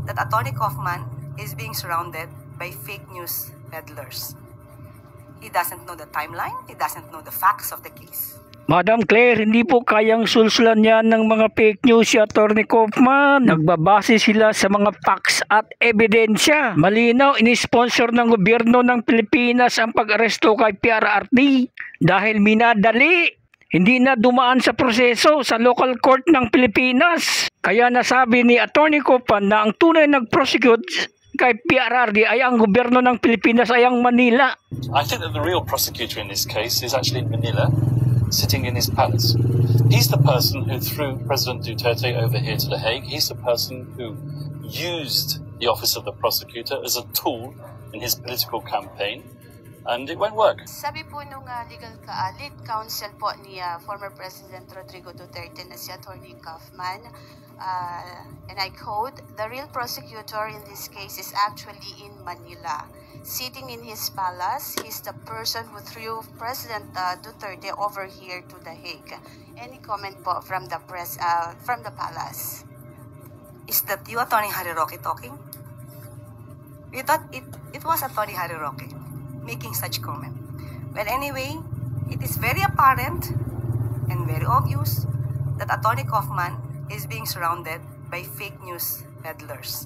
that Attorney Kaufman is being surrounded by fake news peddlers. He doesn't know the timeline, he doesn't know the facts of the case. Madam Claire, hindi po kayang sulsulan yan ng mga fake news si Atty. Kaufman. Nagbabase sila sa mga facts at ebidensya. Malinaw, inisponsor ng gobyerno ng Pilipinas ang pag-aresto kay PRRD dahil minadali. Hindi na dumaan sa proseso sa local court ng Pilipinas. Kaya nasabi ni Atty. Kaufman na ang tunay nag-prosecute kay PRRD ay ang gobyerno ng Pilipinas ay ang Manila. I think that the real prosecutor in this case is actually in Manila, sitting in his palace. He's the person who threw President Duterte over here to The Hague. He's the person who used the office of the prosecutor as a tool in his political campaign, and it won't work. Sabi po nung lead counsel po ni former President Rodrigo Duterte na si Atty. Kaufman, and I quote, "The real prosecutor in this case is actually in Manila, sitting in his palace. He's the person who threw President Duterte over here to The Hague." Any comment po from the press, from the palace? Is that you, Atty. Harry Roque, talking? We thought it was Atty. Harry Roque making such comment. Well, anyway, it is very apparent and very obvious that Atty. Kaufman is being surrounded by fake news peddlers.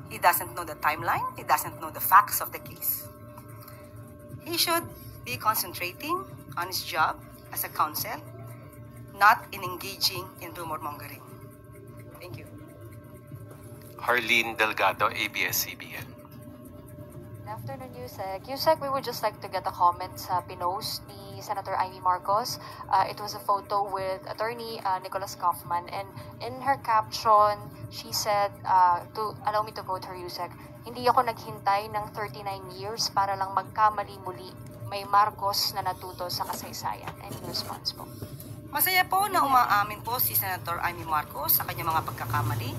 He doesn't know the timeline, he doesn't know the facts of the case. He should be concentrating on his job as a counsel, not in engaging in rumor mongering. Thank you. Harleen Delgado, ABS-CBN. Good afternoon, Yusek. Yusek, we would just like to get a comment sa pinost ni Senator Amy Marcos. It was a photo with Attorney Nicholas Kaufman, and in her caption, she said, allow me to quote her, Yusek, "Hindi ako naghintay ng 39 years para lang magkamali muli. May Marcos na natuto sa kasaysayan." Any response po? Masaya po na umaamin po si Senator Amy Marcos sa kanyang mga pagkakamali.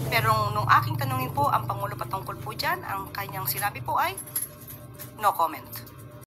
Pero nung aking tanungin po ang Pangulo patungkol po dyan, ang kanyang sinabi po ay no comment.